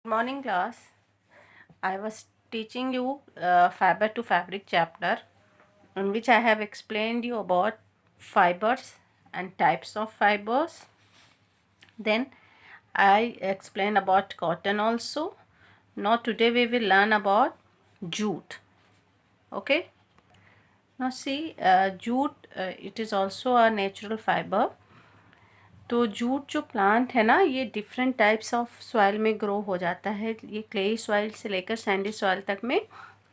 Morning class. I was teaching you fiber to fabric chapter in which I have explained you about fibers and types of fibers. Then I explained about cotton also. Now today we will learn about jute. Okay. Now see, jute it is also a natural fiber. तो jute जो plant है ना, ये different types of soil में grow हो जाता है। ये क्लेई सॉइल से लेकर सैंडी सॉइल तक में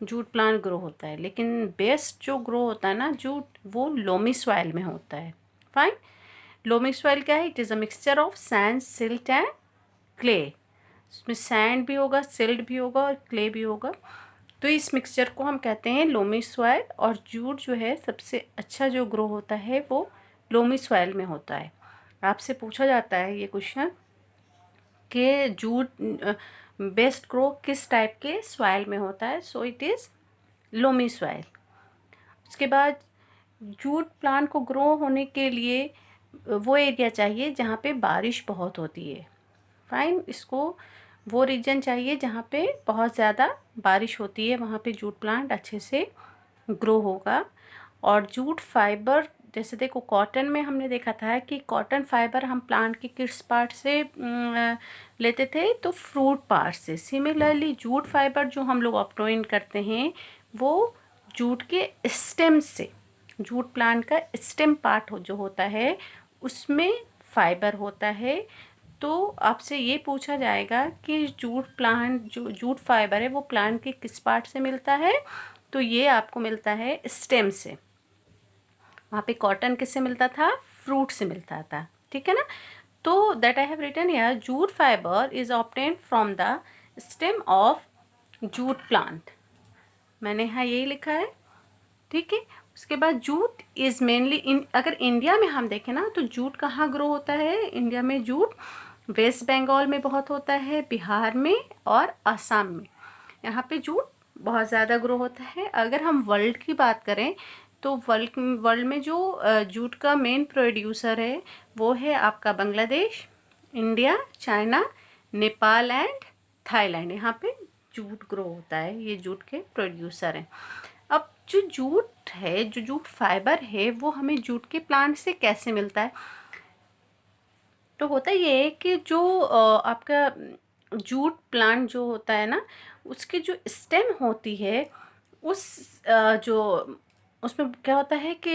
जूट प्लांट ग्रो होता है, लेकिन बेस्ट जो ग्रो होता है ना जूट, वो लोमी सॉइल में होता है। फाइन। लोमी सॉइल क्या है? It is a mixture of sand, silt and clay. इसमें सैंड भी होगा, सिल्ट भी होगा और क्ले भी होगा। तो इस मिक्सचर को हम कहते हैं लोमी सॉइल। और जूट जो है सबसे अच्छा जो ग्रो होता है वो लोमी सॉइल में होता है। आपसे पूछा जाता है ये क्वेश्चन कि जूट बेस्ट ग्रो किस टाइप के सॉइल में होता है, so it is loamy soil. उसके बाद जूट प्लांट को ग्रो होने के लिए वो एरिया चाहिए जहाँ पे बारिश बहुत होती है। फाइन। इसको वो रीजन चाहिए जहाँ पे बहुत ज़्यादा बारिश होती है, वहाँ पे जूट प्लांट अच्छे से ग्रो होगा। और जूट फाइबर, जैसे देखो कॉटन में हमने देखा था कि कॉटन फाइबर हम प्लांट के किस पार्ट से लेते थे, तो फ्रूट पार्ट से। सिमिलरली जूट फाइबर जो हम लोग ऑब्टेन करते हैं वो जूट के स्टेम से। जूट प्लांट का स्टेम पार्ट जो होता है उसमें फाइबर होता है। तो आपसे ये पूछा जाएगा कि जूट प्लांट जो जूट फाइबर है वो प्लांट के किस पार्ट से मिलता है, तो ये आपको मिलता है स्टेम से। वहाँ पे कॉटन किससे मिलता था? फ्रूट से मिलता था। ठीक है ना। तो that I have written here, jute fibre is obtain from the stem of jute plant. मैंने यहाँ यही लिखा है। ठीक है। उसके बाद जूट इज़ मेनली अगर इंडिया में हम देखें ना, तो जूट कहाँ ग्रो होता है इंडिया में? जूट वेस्ट बंगाल में बहुत होता है, बिहार में और असम में। यहाँ पे जूट बहुत ज़्यादा ग्रो होता है। अगर हम वर्ल्ड की बात करें तो वर्ल्ड में जो जूट का मेन प्रोड्यूसर है वो है आपका Bangladesh, India, China, Nepal and Thailand. यहाँ पे जूट ग्रो होता है, ये जूट के प्रोड्यूसर हैं। अब जो जूट है, जो जूट फाइबर है, वो हमें जूट के प्लांट से कैसे मिलता है? तो होता ये है कि जो आपका जूट प्लांट जो होता है ना, उसकी जो स्टेम होती है उस जो उसमें क्या होता है कि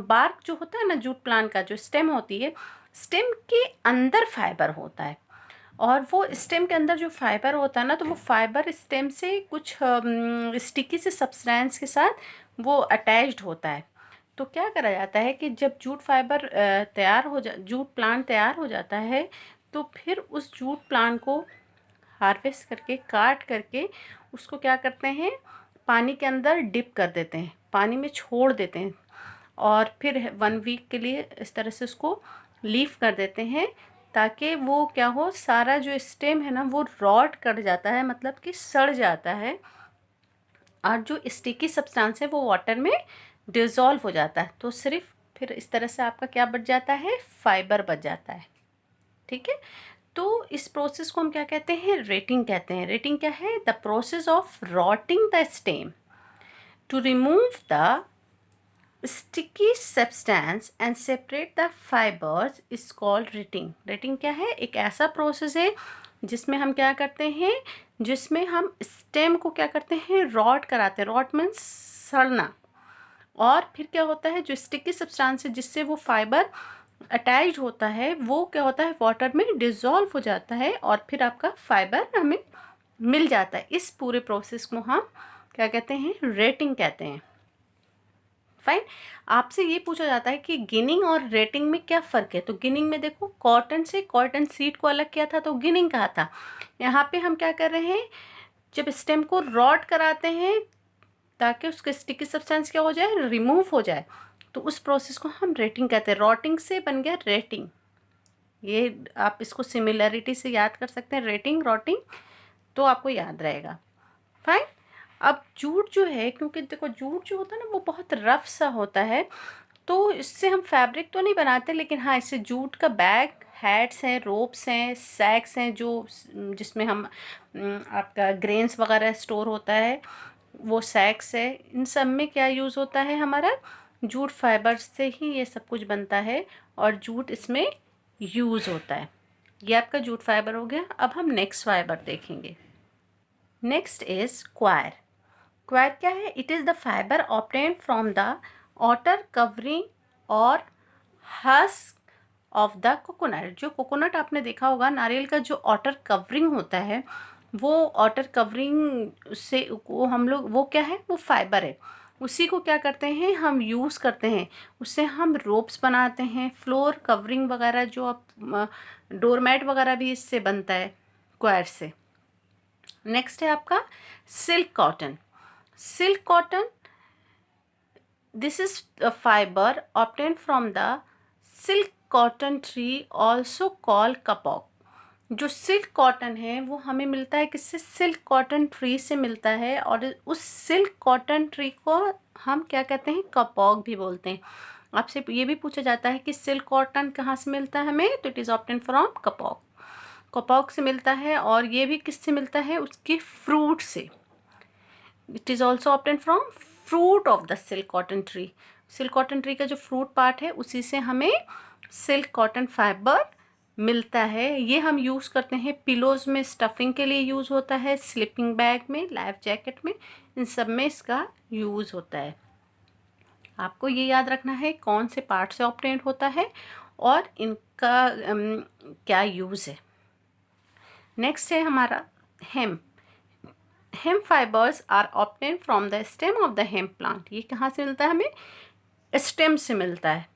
बार्क जो होता है ना, जूट प्लांट का जो स्टेम होती है, स्टेम के अंदर फाइबर होता है। और वो स्टेम के अंदर जो फाइबर होता है ना, तो वो फाइबर स्टेम से कुछ स्टिकी से सब्सटेंस के साथ वो अटैच्ड होता है। तो क्या करा जाता है कि जब जूट फाइबर जूट प्लांट तैयार हो जाता है, तो फिर उस जूट प्लांट को हार्वेस्ट करके, काट करके उसको क्या करते हैं, पानी के अंदर डिप कर देते हैं, पानी में छोड़ देते हैं। और फिर 1 वीक के लिए इस तरह से उसको लीव कर देते हैं, ताकि वो क्या हो, सारा जो स्टेम है ना वो रॉट कर जाता है, मतलब कि सड़ जाता है। और जो स्टिकी सब्सटेंस है वो वाटर में डिज़ोल्व हो जाता है। तो सिर्फ फिर इस तरह से आपका क्या बच जाता है? फाइबर बच जाता है। ठीक है। तो इस प्रोसेस को हम क्या कहते हैं? रेटिंग कहते हैं। रेटिंग क्या है? The process of rotting the stem to remove the sticky substance and separate the fibres is called retting. Retting क्या है? एक ऐसा प्रोसेस है जिसमें हम क्या करते हैं, जिसमें हम स्टेम को क्या करते हैं, रॉट कराते हैं। रॉट मीन्स सड़ना। और फिर क्या होता है, जो स्टिकी सब्सटेंस है जिससे वो फाइबर अटैच्ड होता है, वो क्या होता है, वाटर में डिज़ोल्व हो जाता है और फिर आपका फाइबर हमें मिल जाता है। इस पूरे प्रोसेस को हम क्या कहते हैं? रेटिंग कहते हैं। फाइन। आपसे ये पूछा जाता है कि गिनिंग और रेटिंग में क्या फ़र्क है? तो गिनिंग में देखो, कॉटन से कॉटन सीड को अलग किया था तो गिनिंग कहा था। यहाँ पे हम क्या कर रहे हैं, जब स्टेम को रॉट कराते हैं ताकि उसके स्टिकी सब्सटेंस क्या हो जाए, रिमूव हो जाए, तो उस प्रोसेस को हम रेटिंग कहते हैं। रॉटिंग से बन गया रेटिंग। ये आप इसको सिमिलरिटी से याद कर सकते हैं, रेटिंग रॉटिंग, तो आपको याद रहेगा। फाइन। अब जूट जो है, क्योंकि देखो जूट जो होता है ना वो बहुत रफ सा होता है, तो इससे हम फैब्रिक तो नहीं बनाते, लेकिन हाँ इससे जूट का बैग हैट्स हैं, रोप्स हैं, सैक्स हैं जो जिसमें हम आपका ग्रेन्स वगैरह स्टोर होता है, वो सैक्स है। इन सब में क्या यूज़ होता है हमारा, जूट फाइबर से ही ये सब कुछ बनता है और जूट इसमें यूज़ होता है। ये आपका जूट फाइबर हो गया। अब हम नेक्स्ट फाइबर देखेंगे। Next is coir. क्वायर क्या है? It is the fibre obtained from the outer covering और हस्क ऑफ द कोकोनट। जो कोकोनट आपने देखा होगा, नारियल का जो outer कवरिंग होता है, वो outer कवरिंग से वो हम लोग, वो क्या है, वो फाइबर है। उसी को क्या करते हैं, हम यूज़ करते हैं, उससे हम रोप्स बनाते हैं, फ्लोर कवरिंग वगैरह, जो आप डोरमैट वगैरह भी इससे बनता है, क्वायर से। नेक्स्ट है आपका silk cotton. Silk cotton, this is a fiber obtained from the silk cotton tree also called kapok। जो सिल्क कॉटन है वो हमें मिलता है किससे, सिल्क कॉटन ट्री से मिलता है, और उस सिल्क कॉटन ट्री को हम क्या कहते हैं, कपॉक भी बोलते हैं। आपसे ये भी पूछा जाता है कि सिल्क कॉटन कहाँ से मिलता है हमें, तो इट इज़ ऑब्टेन फ्रॉम कपॉक। कपॉक से मिलता है, और ये भी किससे मिलता है, उसके फ्रूट से। It is also obtain from fruit of the silk cotton tree. Silk cotton tree का जो फ्रूट पार्ट है, उसी से हमें सिल्क कॉटन फाइबर मिलता है। ये हम यूज़ करते हैं पिलोज़ में, स्टफिंग के लिए यूज़ होता है, स्लीपिंग बैग में, लाइफ जैकेट में, इन सब में इसका यूज़ होता है। आपको ये याद रखना है कौन से पार्ट से ऑब्टेन होता है और इनका क्या यूज़ है। नेक्स्ट है हमारा hemp. Hemp fibres are obtain from the stem of the hemp plant. ये कहाँ से मिलता है हमें, स्टेम से मिलता है।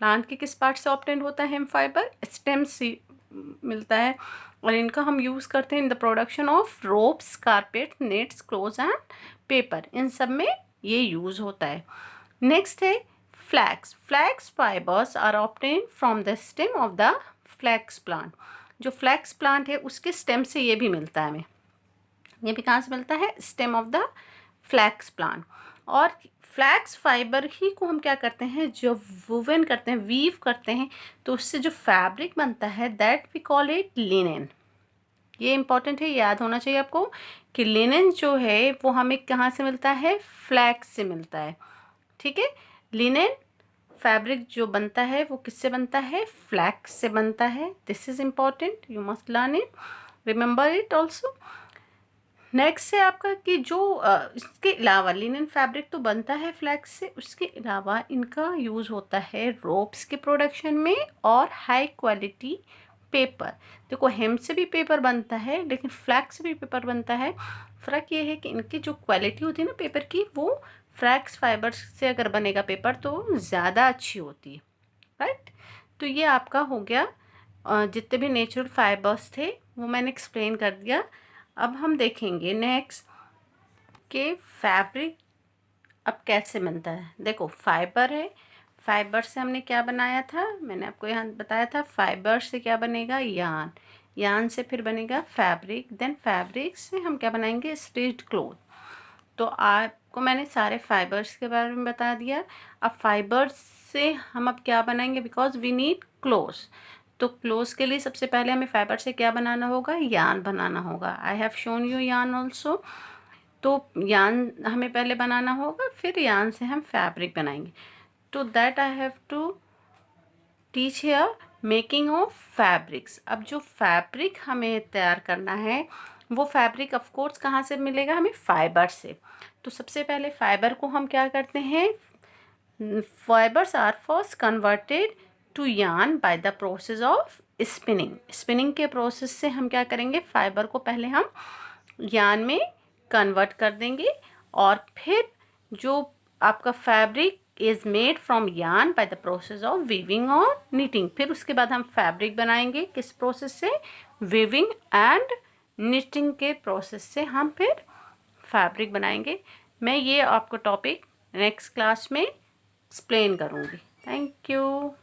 प्लांट के किस पार्ट से ऑब्टेन होता है हेम्प फाइबर, स्टेम से मिलता है, और इनका हम यूज़ करते हैं in the production of ropes, carpet, nets, clothes and paper. इन सब में ये यूज़ होता है। नेक्स्ट है flax. Flax fibres are obtain from the stem of the flax plant. जो फ्लैक्स प्लांट है उसके स्टेम से ये भी मिलता है हमें। ये भी कहाँ से मिलता है, stem of the flax plant. और फ्लैक्स फाइबर ही को हम क्या करते हैं, जो वुवन करते हैं, वीव करते हैं, तो उससे जो फैब्रिक बनता है, that we call it linen. ये इंपॉर्टेंट है, याद होना चाहिए आपको कि लिनेन जो है वो हमें कहाँ से मिलता है, फ्लैक्स से मिलता है। ठीक है, लिनेन फैब्रिक जो बनता है वो किससे बनता है, फ्लैक्स से बनता है। This is important, you must learn it, remember it also. Next है आपका कि जो इसके अलावा लिनन फैब्रिक तो बनता है फ्लैक्स से, उसके अलावा इनका यूज़ होता है रोप्स के प्रोडक्शन में और हाई क्वालिटी पेपर। देखो हेम्प से भी पेपर बनता है, लेकिन फ्लैक्स से भी पेपर बनता है। फ़र्क ये है कि इनकी जो क्वालिटी होती है ना पेपर की, वो फ्लैक्स फाइबर से अगर बनेगा पेपर तो ज़्यादा अच्छी होती है, राइट। तो ये आपका हो गया, जितने भी नेचुरल फाइबर्स थे वो मैंने एक्सप्लेन कर दिया। अब हम देखेंगे नेक्स्ट के फैब्रिक अब कैसे बनता है। देखो फाइबर है, फाइबर से हमने क्या बनाया था, मैंने आपको यहाँ बताया था, फाइबर से क्या बनेगा, यान, यान से फिर बनेगा फैब्रिक, देन फैब्रिक से हम क्या बनाएंगे, स्टिच्ड क्लोथ। तो आपको मैंने सारे फाइबर्स के बारे में बता दिया। अब फाइबर्स से हम अब क्या बनाएंगे, बिकॉज वी नीड क्लोथ्स। तो क्लोथ्स के लिए सबसे पहले हमें फाइबर से क्या बनाना होगा, यान बनाना होगा। आई हैव शोन यू यान ऑल्सो। तो यान हमें पहले बनाना होगा, फिर यान से हम फैब्रिक बनाएंगे। तो that I have to teach here making of fabrics. अब जो फैब्रिक हमें तैयार करना है, वो फैब्रिक ऑफ कोर्स कहाँ से मिलेगा हमें, फाइबर से। तो सबसे पहले फाइबर को हम क्या करते हैं, fibres are first converted to yarn by the process of spinning. Spinning के प्रोसेस से हम क्या करेंगे, फाइबर को पहले हम यार्न में कन्वर्ट कर देंगे, और फिर जो आपका fabric is made from yarn by the process of weaving और नीटिंग। फिर उसके बाद हम फैब्रिक बनाएंगे किस प्रोसेस से, वीविंग एंड निटिंग के प्रोसेस से हम फिर फैब्रिक बनाएंगे। मैं ये आपको टॉपिक नेक्स्ट क्लास में एक्सप्लेन करूँगी। Thank you.